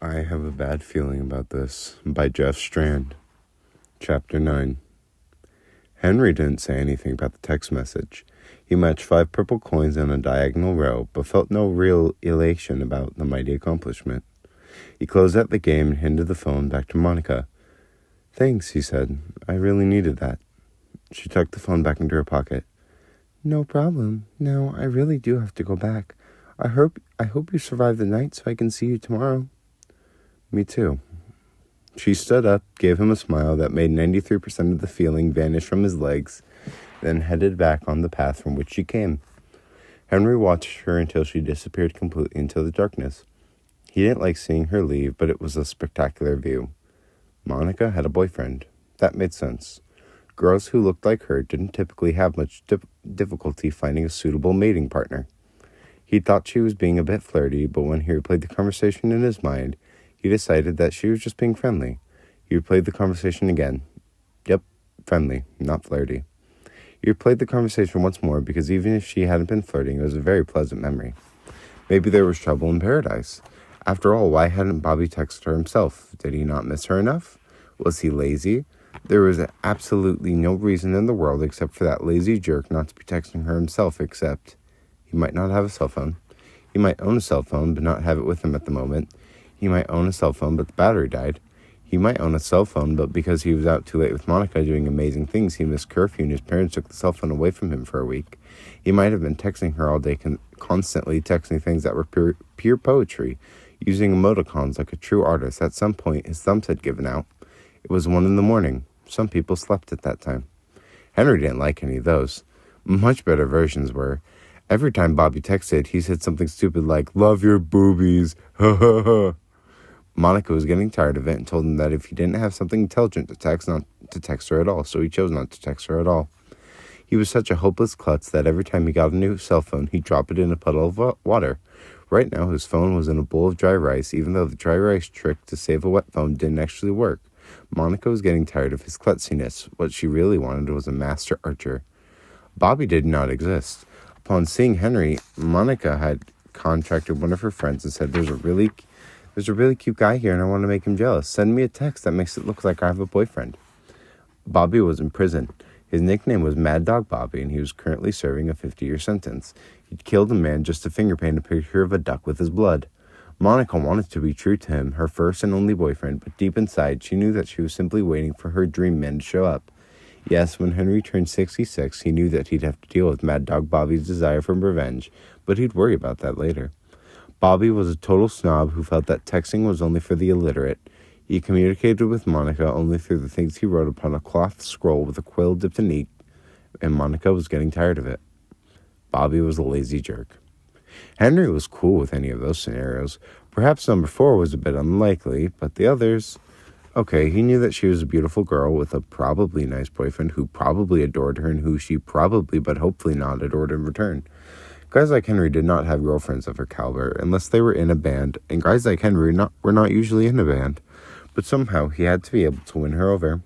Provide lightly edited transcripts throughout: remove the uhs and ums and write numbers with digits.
I Have a Bad Feeling About This by Jeff Strand. Chapter 9. Henry didn't say anything about the text message. He matched 5 purple coins in a diagonal row, but felt no real elation about the mighty accomplishment. He closed out the game and handed the phone back to Monica. "Thanks," he said. "I really needed that." She tucked the phone back into her pocket. "No problem. Now, I really do have to go back. I hope you survive the night so I can see you tomorrow." "Me too." She stood up, gave him a smile that made 93% of the feeling vanish from his legs, then headed back on the path from which she came. Henry watched her until she disappeared completely into the darkness. He didn't like seeing her leave, but it was a spectacular view. Monica had a boyfriend. That made sense. Girls who looked like her didn't typically have much difficulty finding a suitable mating partner. He thought she was being a bit flirty, but when he replayed the conversation in his mind, he decided that she was just being friendly. He replayed the conversation again. Yep, friendly, not flirty. He replayed the conversation once more because even if she hadn't been flirting, it was a very pleasant memory. Maybe there was trouble in paradise. After all, why hadn't Bobby texted her himself? Did he not miss her enough? Was he lazy? There was absolutely no reason in the world except for that lazy jerk not to be texting her himself, except he might not have a cell phone. He might own a cell phone, but not have it with him at the moment. He might own a cell phone, but the battery died. He might own a cell phone, but because he was out too late with Monica doing amazing things, he missed curfew and his parents took the cell phone away from him for a week. He might have been texting her all day, constantly texting things that were pure poetry, using emoticons like a true artist. At some point, his thumbs had given out. It was 1 a.m. Some people slept at that time. Henry didn't like any of those. Much better versions were. Every time Bobby texted, he said something stupid like, "Love your boobies, ha ha ha." Monica was getting tired of it and told him that if he didn't have something intelligent to text, not to text her at all, so he chose not to text her at all. He was such a hopeless klutz that every time he got a new cell phone, he'd drop it in a puddle of water. Right now, his phone was in a bowl of dry rice, even though the dry rice trick to save a wet phone didn't actually work. Monica was getting tired of his klutziness. What she really wanted was a master archer. Bobby did not exist. Upon seeing Henry, Monica had contacted one of her friends and said, There's a really cute guy here and I want to make him jealous. Send me a text that makes it look like I have a boyfriend." Bobby was in prison. His nickname was Mad Dog Bobby, and he was currently serving a 50-year sentence. He'd killed a man just to finger paint a picture of a duck with his blood. Monica wanted to be true to him, her first and only boyfriend, but deep inside, she knew that she was simply waiting for her dream man to show up. Yes, when Henry turned 66, he knew that he'd have to deal with Mad Dog Bobby's desire for revenge, but he'd worry about that later. Bobby was a total snob who felt that texting was only for the illiterate. He communicated with Monica only through the things he wrote upon a cloth scroll with a quill dipped in ink, and Monica was getting tired of it. Bobby was a lazy jerk. Henry was cool with any of those scenarios. Perhaps number 4 was a bit unlikely, but the others... Okay, he knew that she was a beautiful girl with a probably nice boyfriend who probably adored her and who she probably but hopefully not adored in return. Guys like Henry did not have girlfriends of her caliber unless they were in a band, and guys like Henry were not usually in a band. But somehow he had to be able to win her over.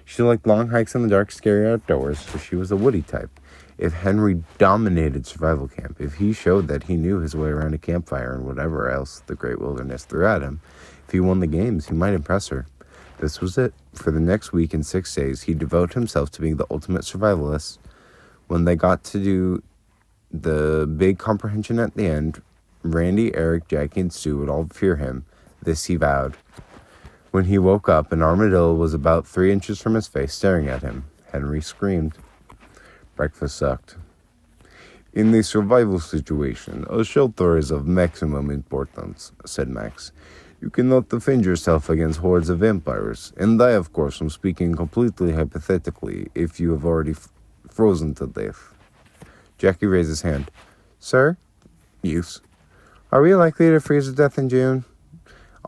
She liked long hikes in the dark, scary outdoors, so she was a woody type. If Henry dominated survival camp, if he showed that he knew his way around a campfire and whatever else the great wilderness threw at him, if he won the games, he might impress her. This was it. For the next week and 6 days, he'd devote himself to being the ultimate survivalist. When they got to do the big comprehension at the end, Randy, Eric, Jackie, and Stu would all fear him. This he vowed. When he woke up, an armadillo was about 3 inches from his face, staring at him. Henry screamed. Breakfast sucked. "In a survival situation, a shelter is of maximum importance," said Max. "You cannot defend yourself against hordes of vampires, and I, of course, am speaking completely hypothetically if you have already frozen to death." Jackie raised his hand. "Sir?" "Yes?" "Are we likely to freeze to death in June?"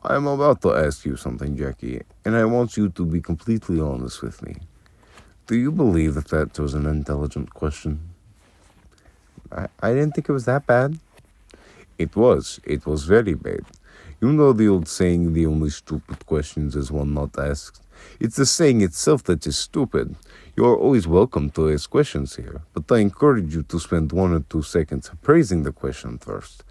"I am about to ask you something, Jackie, and I want you to be completely honest with me. Do you believe that was an intelligent question?" I didn't think it was that bad." It was. It was very bad. You know the old saying, the only stupid questions is one not asked? It's the saying itself that is stupid. You are always welcome to ask questions here, but I encourage you to spend 1 or 2 seconds appraising the question first.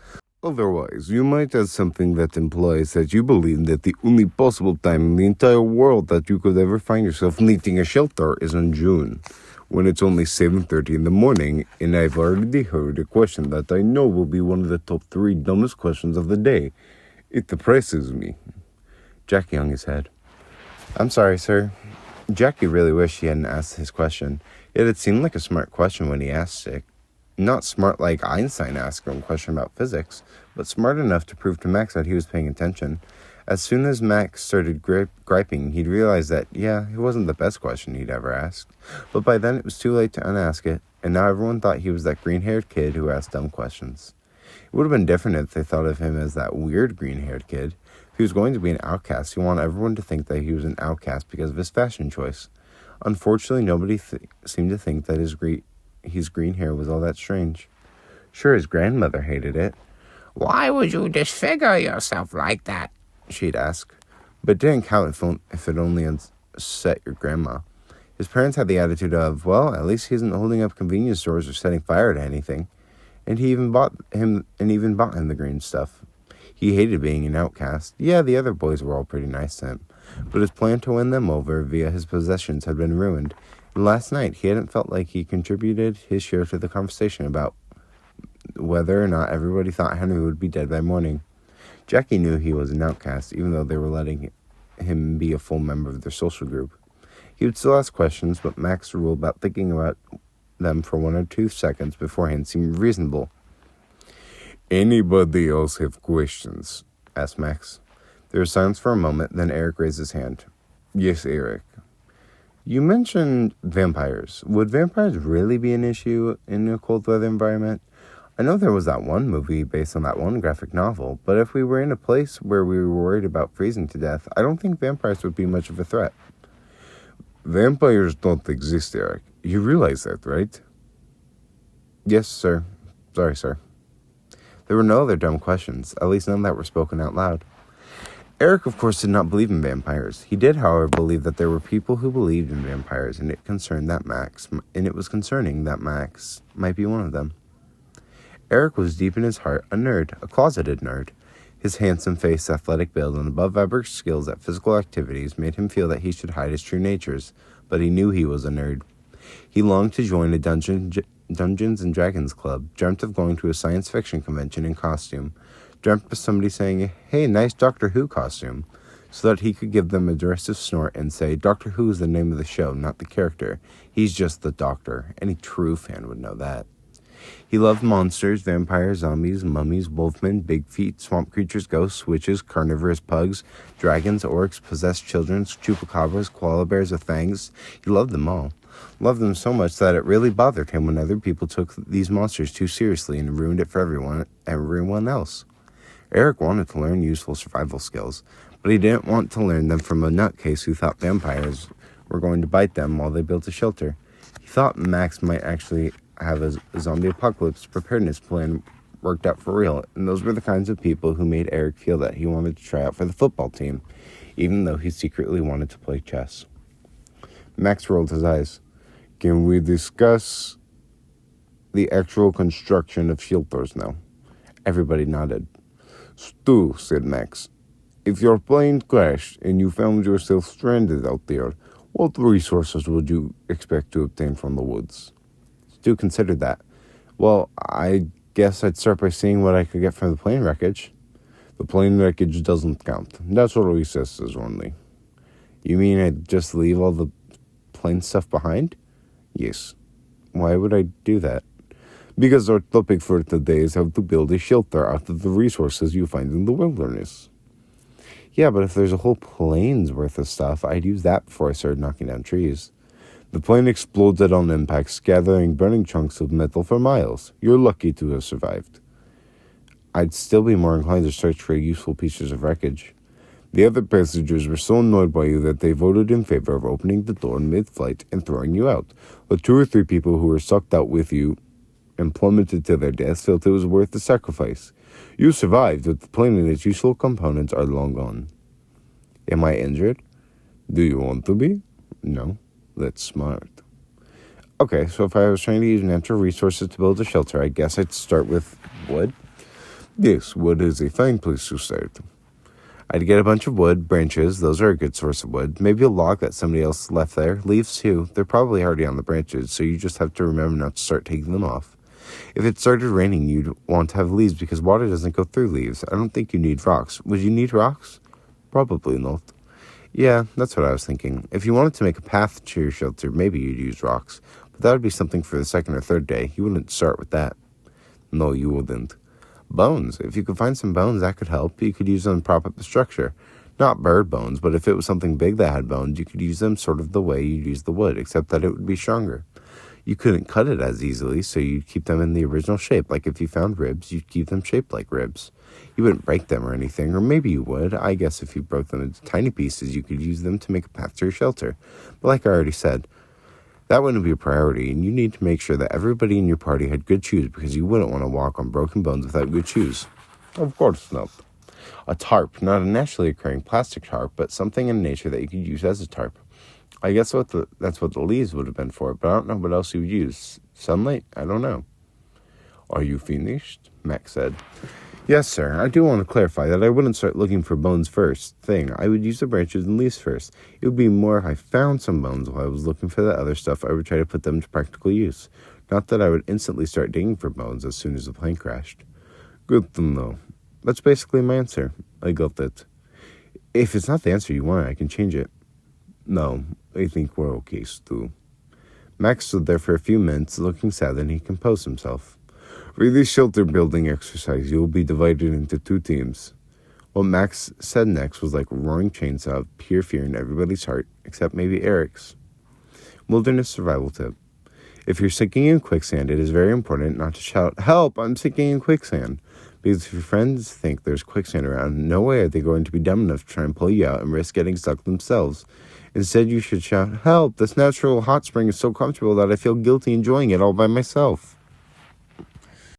Otherwise, you might add something that implies that you believe that the only possible time in the entire world that you could ever find yourself needing a shelter is in June, when it's only 7:30 in the morning, and I've already heard a question that I know will be one of the top 3 dumbest questions of the day. It depresses me. Jackie hung his head. I'm sorry, sir. Jackie really wished he hadn't asked his question. It had seemed like a smart question when he asked it. Not smart like Einstein asked him a question about physics, but smart enough to prove to Max that he was paying attention. As soon as Max started griping, he'd realized that, yeah, it wasn't the best question he'd ever asked. But by then it was too late to unask it, and now everyone thought he was that green-haired kid who asked dumb questions. It would have been different if they thought of him as that weird green-haired kid. If he was going to be an outcast, he wanted everyone to think that he was an outcast because of his fashion choice. Unfortunately, nobody seemed to think that his green hair was all that strange. Sure, his grandmother hated it. Why would you disfigure yourself like that? She'd ask. But it didn't count if it only upset your grandma. His parents had the attitude of, well, at least he isn't holding up convenience stores or setting fire to anything. And he even bought him the green stuff. He hated being an outcast. Yeah, the other boys were all pretty nice to him, but his plan to win them over via his possessions had been ruined. And last night, he hadn't felt like he contributed his share to the conversation about whether or not everybody thought Henry would be dead by morning. Jackie knew he was an outcast, even though they were letting him be a full member of their social group. He would still ask questions, but Max's rule about thinking about them for 1 or 2 seconds beforehand seemed reasonable. Anybody else have questions? Asked Max. There was silence for a moment, then Eric raised his hand. Yes, Eric. You mentioned vampires. Would vampires really be an issue in a cold weather environment? I know there was that one movie based on that one graphic novel, but if we were in a place where we were worried about freezing to death, I don't think vampires would be much of a threat. Vampires don't exist, Eric. You realize that, right? Yes, sir. Sorry, sir. There were no other dumb questions, at least none that were spoken out loud. Eric, of course, did not believe in vampires. He did, however, believe that there were people who believed in vampires, and it was concerning that Max might be one of them. Eric was deep in his heart a nerd, a closeted nerd. His handsome face, athletic build, and above-average skills at physical activities made him feel that he should hide his true natures, but he knew he was a nerd. He longed to join a Dungeons and Dragons club, dreamt of going to a science fiction convention in costume, dreamt of somebody saying, hey, nice Doctor Who costume, so that he could give them a derisive snort and say, Doctor Who is the name of the show, not the character. He's just the Doctor. Any true fan would know that. He loved monsters, vampires, zombies, mummies, wolfmen, big feet, swamp creatures, ghosts, witches, carnivorous pugs, dragons, orcs, possessed children, chupacabras, koala bears with fangs. He loved them all. Loved them so much that it really bothered him when other people took these monsters too seriously and ruined it for everyone else. Eric wanted to learn useful survival skills, but he didn't want to learn them from a nutcase who thought vampires were going to bite them while they built a shelter. He thought Max might actually have a zombie apocalypse preparedness plan worked out for real, and those were the kinds of people who made Eric feel that he wanted to try out for the football team, even though he secretly wanted to play chess. Max rolled his eyes. Can we discuss the actual construction of shelters now? Everybody nodded. Stu, said Max, if your plane crashed and you found yourself stranded out there, what resources would you expect to obtain from the woods? Stu considered that. Well, I guess I'd start by seeing what I could get from the plane wreckage. The plane wreckage doesn't count. Natural resources only. You mean I'd just leave all the plane stuff behind? Yes. Why would I do that? Because our topic for today is how to build a shelter out of the resources you find in the wilderness. Yeah, but if there's a whole plane's worth of stuff, I'd use that before I started knocking down trees. The plane exploded on impact, scattering burning chunks of metal for miles. You're lucky to have survived. I'd still be more inclined to search for useful pieces of wreckage. The other passengers were so annoyed by you that they voted in favor of opening the door mid-flight and throwing you out. The 2 or 3 people who were sucked out with you and plummeted to their deaths felt it was worth the sacrifice. You survived, but the plane and its useful components are long gone. Am I injured? Do you want to be? No. That's smart. Okay, so if I was trying to use natural resources to build a shelter, I guess I'd start with wood. Yes, wood is a fine place to start. I'd get a bunch of wood, branches, those are a good source of wood. Maybe a log that somebody else left there. Leaves too, they're probably already on the branches, so you just have to remember not to start taking them off. If it started raining, you'd want to have leaves because water doesn't go through leaves. I don't think you need rocks. Would you need rocks? Probably not. Yeah, that's what I was thinking. If you wanted to make a path to your shelter, maybe you'd use rocks. But that would be something for the second or third day. You wouldn't start with that. No, you wouldn't. Bones. If you could find some bones, that could help. You could use them to prop up the structure. Not bird bones, but if it was something big that had bones, you could use them sort of the way you'd use the wood, except that it would be stronger. You couldn't cut it as easily, so you'd keep them in the original shape. Like if you found ribs, you'd keep them shaped like ribs. You wouldn't break them or anything, or maybe you would. I guess if you broke them into tiny pieces, you could use them to make a path to your shelter. But like I already said, that wouldn't be a priority, and you need to make sure that everybody in your party had good shoes because you wouldn't want to walk on broken bones without good shoes. Of course not. A tarp, not a naturally occurring plastic tarp, but something in nature that you could use as a tarp. I guess that's what the leaves would have been for, but I don't know what else you would use. Sunlight? I don't know. Are you finished? Max said. Yes, sir. I do want to clarify that I wouldn't start looking for bones first thing. I would use the branches and leaves first. It would be more if I found some bones while I was looking for the other stuff, I would try to put them to practical use. Not that I would instantly start digging for bones as soon as the plane crashed. Good to know. That's basically my answer. I got it. If it's not the answer you want, I can change it. No, I think we're okay, Stu. Max stood there for a few minutes, looking sad, and he composed himself. For this shelter building exercise, you will be divided into 2 teams. What Max said next was like a roaring chainsaw of pure fear in everybody's heart, except maybe Eric's. Wilderness survival tip. If you're sinking in quicksand, it is very important not to shout, "Help, I'm sinking in quicksand." Because if your friends think there's quicksand around, no way are they going to be dumb enough to try and pull you out and risk getting stuck themselves. Instead, you should shout, "Help, this natural hot spring is so comfortable that I feel guilty enjoying it all by myself."